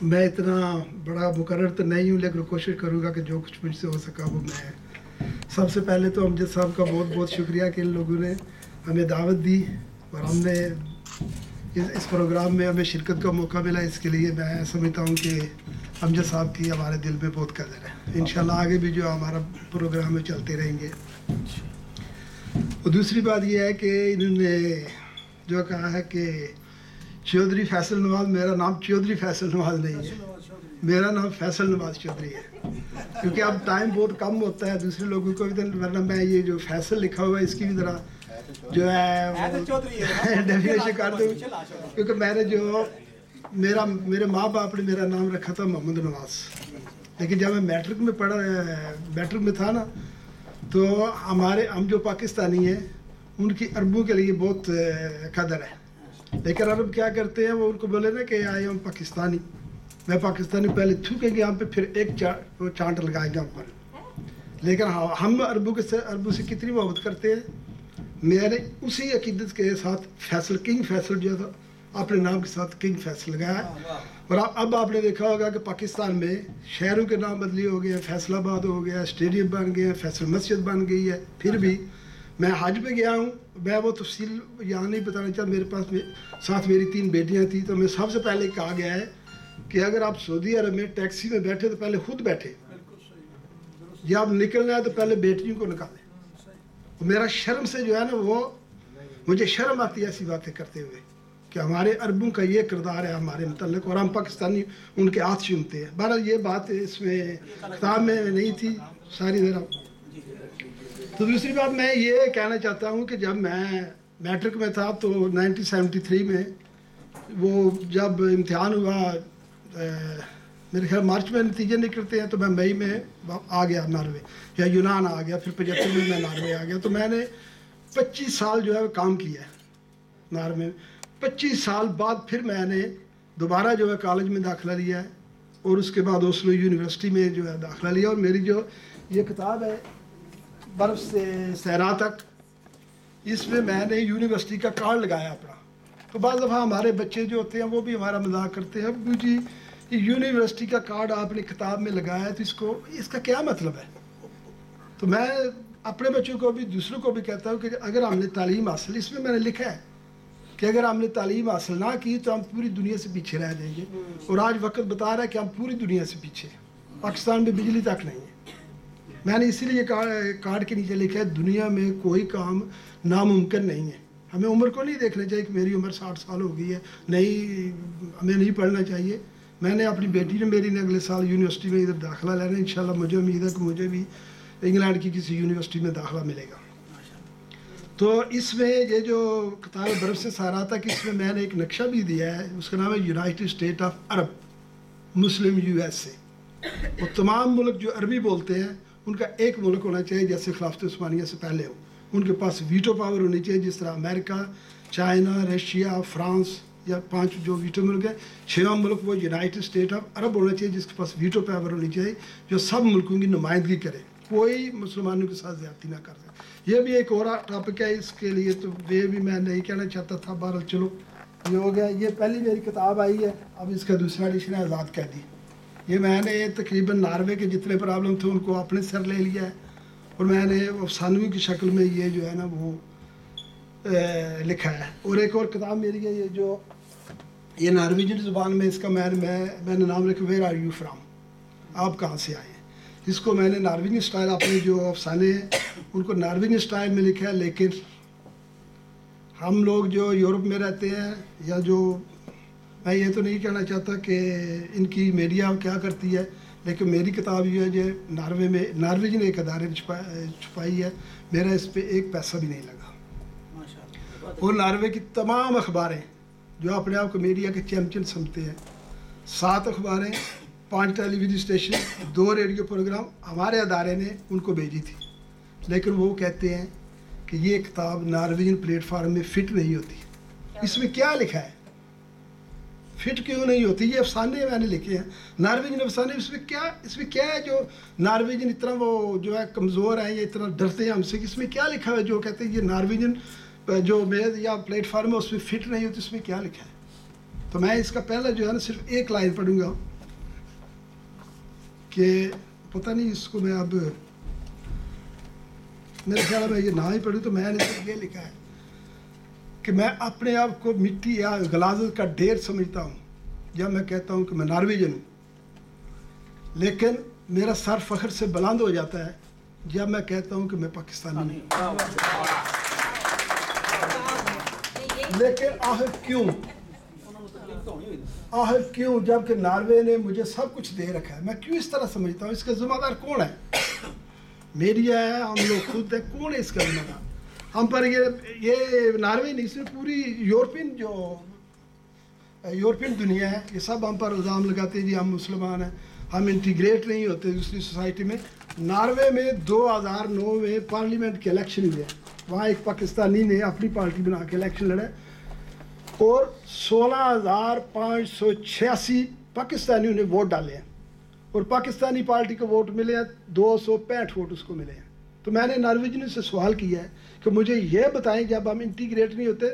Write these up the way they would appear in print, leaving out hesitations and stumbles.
میں اتنا بڑا مقرر تو نہیں ہوں، لیکن کوشش کروں گا کہ جو کچھ مجھ سے ہو سکا وہ میں. سب سے پہلے تو امجد صاحب کا بہت بہت شکریہ کہ ان لوگوں نے ہمیں دعوت دی اور ہم نے اس پروگرام میں ہمیں شرکت کا موقع ملا. اس کے لیے میں سمجھتا ہوں کہ امجد صاحب کی ہمارے دل میں بہت قدر ہے. انشاءاللہ آگے بھی جو ہمارا پروگرام ہے چلتے رہیں گے. اور دوسری بات یہ ہے کہ انہوں نے جو کہا ہے کہ چودھری فیصل نواز، میرا نام چودھری فیصل نواز نہیں ہے، میرا نام فیصل نواز چودھری ہے. کیونکہ اب ٹائم بہت کم ہوتا ہے دوسرے لوگوں کو بھی، ورنہ میں یہ جو فیصل لکھا ہوا ہے اس کی بھی ذرا جو ہے ڈیفینیشن کر دوں. کیونکہ میں نے جو میرے ماں باپ نے میرا نام رکھا تھا محمد نواز، لیکن جب میں میٹرک میں تھا نا تو ہم جو پاکستانی ہیں ان کی عربوں کے لیے بہت قدر ہے. لیکن عرب کیا کرتے ہیں، وہ ان کو بولے نا کہ آئی ایم پاکستانی، میں پاکستانی پہلے تھوکیں گے ہم پہ، پھر ایک چانٹ لگائیں گے ہم پر. لیکن ہم عربوں سے کتنی محبت کرتے ہیں. میں نے اسی عقیدت کے ساتھ فیصل، کنگ فیصل جو ہے اپنے نام کے ساتھ کنگ فیصل لگایا. اور اب آپ نے دیکھا ہوگا کہ پاکستان میں شہروں کے نام بدلی ہو گئے ہیں، فیصل آباد ہو گیا، اسٹیڈیم بن گئے ہیں، فیصل مسجد بن گئی ہے. پھر بھی میں حج پہ گیا ہوں، میں وہ تفصیل یہاں نہیں بتانا چاہتا. میرے پاس ساتھ میری 3 بیٹیاں تھیں، تو میں سب سے پہلے کہا گیا ہے کہ اگر آپ سعودی عرب میں ٹیکسی میں بیٹھے تو پہلے خود بیٹھے، یا آپ نکلنا ہے تو پہلے بیٹیوں کو نکالیں. میرا شرم سے جو ہے نا، وہ مجھے شرم آتی ہے ایسی باتیں کرتے ہوئے کہ ہمارے عربوں کا یہ کردار ہے ہمارے متعلق، اور ہم پاکستانی ان کے ہاتھ چومتے ہیں. بہرحال یہ بات اس میں کتاب میں نہیں تھی ساری ذرا. تو دوسری بات میں یہ کہنا چاہتا ہوں کہ جب میں میٹرک میں تھا تو 1973 میں وہ جب امتحان ہوا، میرے خیال مارچ میں نتیجے نکلتے ہیں، تو میں مئی میں آ گیا ناروے یا یونان آ گیا. پھر 75 میں ناروے آ گیا. تو میں نے 25 سال جو ہے کام کیا ہے ناروے میں. 25 سال بعد پھر میں نے دوبارہ جو ہے کالج میں داخلہ لیا ہے، اور اس کے بعد اوسلو یونیورسٹی میں جو ہے داخلہ لیا. اور میری جو یہ کتاب ہے برف سے صحرا تک، اس میں میں نے یونیورسٹی کا کارڈ لگایا اپنا. تو بعض دفعہ ہمارے بچے جو ہوتے ہیں وہ بھی ہمارا مذاق کرتے ہیں، ابو جی یونیورسٹی کا کارڈ آپ نے کتاب میں لگایا ہے تو اس کا کیا مطلب ہے. تو میں اپنے بچوں کو بھی دوسروں کو بھی کہتا ہوں کہ اگر ہم نے تعلیم حاصل، اس میں نے لکھا ہے کہ اگر ہم نے تعلیم حاصل نہ کی تو ہم پوری دنیا سے پیچھے رہ جائیں گے. اور آج وقت بتا رہا ہے کہ ہم پوری دنیا سے پیچھے ہیں. پاکستان میں بجلی تک نہیں ہے. میں نے اسی لیے کارڈ کے نیچے لکھا ہے دنیا میں کوئی کام ناممکن نہیں ہے. ہمیں عمر کو نہیں دیکھنا چاہیے کہ میری عمر 60 سال ہو گئی ہے، نہیں ہمیں نہیں پڑھنا چاہیے. میں نے اپنی بیٹی نے میری نے اگلے سال یونیورسٹی میں ادھر داخلہ لینا ہے. انشاءاللہ مجھے امید ہے کہ مجھے بھی انگلینڈ کی کسی یونیورسٹی میں داخلہ ملے گا. تو اس میں یہ جو کتاب برف سے صحرا تک، اس میں نے ایک نقشہ بھی دیا ہے، اس کا نام ہے United state of Arab Muslim USA. وہ تمام ملک جو عربی بولتے ہیں ان کا ایک ملک ہونا چاہیے جیسے خلافت عثمانیہ سے پہلے ہو. ان کے پاس ویٹو پاور ہونی چاہیے، جس طرح امریکہ، چائنا، رشیا، فرانس یا 5 جو ویٹو ملک ہیں. 6واں ملک وہ یونائٹڈ اسٹیٹ آف عرب ہونا چاہیے جس کے پاس ویٹو پاور ہونی چاہیے، جو سب ملکوں کی نمائندگی کرے، کوئی مسلمانوں کے ساتھ زیادتی نہ کر سکے. یہ بھی ایک اور ٹاپک ہے اس کے لیے، تو یہ بھی میں نہیں کہنا چاہتا تھا. بہرحال چلو یہ ہو گیا. یہ پہلی میری کتاب آئی ہے، اب اس کا دوسرا ایڈیشن ہے آزاد قیدی. یہ میں نے تقریباً ناروے کے جتنے پرابلم تھے ان کو اپنے سر لے لیا ہے، اور میں نے افسانوی کی شکل میں یہ جو ہے نا وہ لکھا ہے. اور ایک اور کتاب میری ہے یہ نارویجن زبان میں، اس کا میں نے نام لکھا ویئر آر یو فرام، آپ کہاں سے آئے ہیں. اس کو میں نے نارویجن اسٹائل، اپنے جو افسانے ہیں ان کو نارویجن اسٹائل میں لکھا ہے. لیکن ہم لوگ جو یورپ میں رہتے ہیں، یا جو میں یہ تو نہیں کہنا چاہتا کہ ان کی میڈیا کیا کرتی ہے، لیکن میری کتاب جو ہے ناروے میں نارویجن ایک ادارے نے چھپائی ہے. میرا اس پہ ایک پیسہ بھی نہیں لگا. اور ناروے کی تمام اخباریں جو اپنے آپ کو میڈیا کے چیمپئن سمجھتے ہیں، 7 اخباریں، 5 ٹیلی ویژن اسٹیشن، 2 ریڈیو پروگرام ہمارے ادارے نے ان کو بھیجی تھی. لیکن وہ کہتے ہیں کہ یہ کتاب نارویجن پلیٹ فارم میں فٹ نہیں ہوتی. اس میں کیا لکھا ہے؟ فٹ کیوں نہیں ہوتی؟ یہ افسانے میں نے لکھے ہیں، نارویجن افسانے. اس میں کیا ہے جو نارویجن اتنا وہ جو ہے کمزور ہیں یا اتنا ڈرتے ہیں ہم سے؟ اس میں کیا لکھا ہے جو کہتے ہیں یہ نارویجن جو میز یا پلیٹ فارم ہے اس میں فٹ نہیں ہوتی؟ اس میں کیا لکھا ہے؟ تو تو میں اس کا پہلا جو ہے نا صرف ایک لائن پڑھوں گا کہ پتہ نہیں اس کو میں اب میرے خیال میں یہ نہ ہی پڑھوں تو میں نے صرف یہ لکھا ہے کہ میں اپنے آپ کو مٹی یا غلاظت کا ڈھیر سمجھتا ہوں جب میں کہتا ہوں کہ میں نارویجن ہوں، لیکن میرا سر فخر سے بلند ہو جاتا ہے جب میں کہتا ہوں کہ میں پاکستانی ہوں۔ لیکن آخر کیوں جب کہ ناروے نے مجھے سب کچھ دے رکھا ہے، میں کیوں اس طرح سمجھتا ہوں؟ اس کا ذمہ دار کون ہے؟ میڈیا ہے، ہم لوگ خود ہے، کون ہے اس کا ذمہ دار؟ ہم پر یہ ناروے نہیں صرف پوری یورپین دنیا ہے، یہ سب ہم پر الزام لگاتے ہیں جی ہم مسلمان ہیں، ہم انٹیگریٹ نہیں ہوتے دوسری سوسائٹی میں۔ ناروے میں 2009 میں پارلیمنٹ کے الیکشن ہوئے، وہاں ایک پاکستانی نے اپنی پارٹی بنا کے الیکشن لڑا اور 16,586 پاکستانیوں نے ووٹ ڈالے ہیں اور پاکستانی پارٹی کو ووٹ ملے ہیں 265 ووٹ اس کو ملے ہیں۔ تو میں نے نارویجنوں سے سوال کیا ہے کہ مجھے یہ بتائیں جب ہم انٹیگریٹ نہیں ہوتے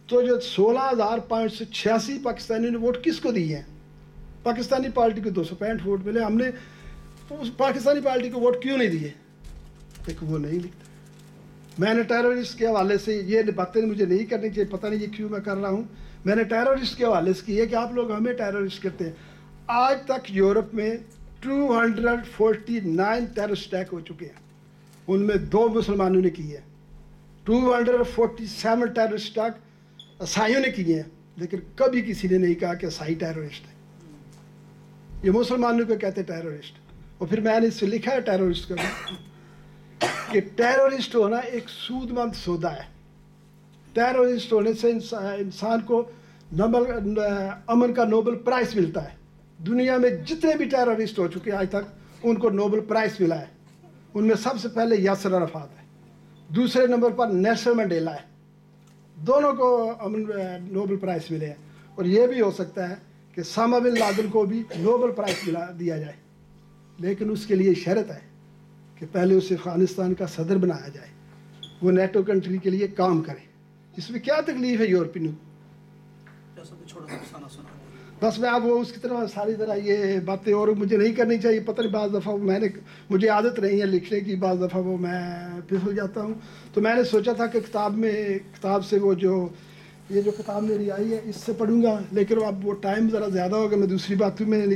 تو جو 16,586 پاکستانیوں نے ووٹ کس کو دیے ہیں؟ پاکستانی پارٹی کو 265 ووٹ ملے، ہم نے اس پاکستانی پارٹی کو ووٹ کیوں نہیں دیے؟ لیکن وہ نہیں لکھتا۔ میں نے ٹیررسٹ کے حوالے سے یہ باتیں مجھے نہیں کرنی چاہیے، پتہ نہیں یہ کیوں میں کر رہا ہوں۔ میں نے ٹیررسٹ کے حوالے سے کی ہے کہ آپ لوگ ہمیں ٹیررسٹ کرتے ہیں۔ آج تک یورپ میں 249 ٹیررسٹ اٹیک ہو چکے ہیں، ان میں 2 مسلمانوں نے کی ہے۔ 247 ٹیررسٹ اٹیک عیسائیوں نے کیے ہیں، لیکن کبھی کسی نے نہیں کہا کہ عیسائی ٹیررسٹ ہے۔ یہ مسلمانوں کو کہتے ہیں ٹیررسٹ، اور پھر میں نے اس سے لکھا ہے ٹیررسٹ کا کہ ٹیررسٹ ہونا ایک سود مند سودا ہے۔ ٹیررسٹ ہونے سے انسان کو امن کا نوبل پرائز ملتا ہے۔ دنیا میں جتنے بھی ٹیررسٹ ہو چکے ہیں آج تک ان کو نوبل پرائز ملا ہے۔ ان میں سب سے پہلے یاسر عرفات ہے، دوسرے نمبر پر نیلسن منڈیلا ہے، دونوں کو نوبل پرائز ملے ہیں۔ اور یہ بھی ہو سکتا ہے کہ اسامہ بن لادن کو بھی نوبل پرائز دیا جائے، لیکن اس کے لیے شرط ہے کہ پہلے اسے افغانستان کا صدر بنایا جائے، وہ نیٹو کنٹری کے لیے کام کرے۔ اس میں کیا تکلیف ہے یورپینوں؟ بس میں اب وہ اس کی طرح ساری طرح یہ باتیں اور مجھے نہیں کرنی چاہیے، پتہ نہیں بعض دفعہ مجھے عادت نہیں ہے لکھنے کی، بعض دفعہ وہ میں پھسل جاتا ہوں۔ تو میں نے سوچا تھا کہ کتاب سے وہ یہ جو کتاب میری آئی ہے اس سے پڑھوں گا، لیکن اب وہ ٹائم ذرا زیادہ ہوگا، میں دوسری باتوں میں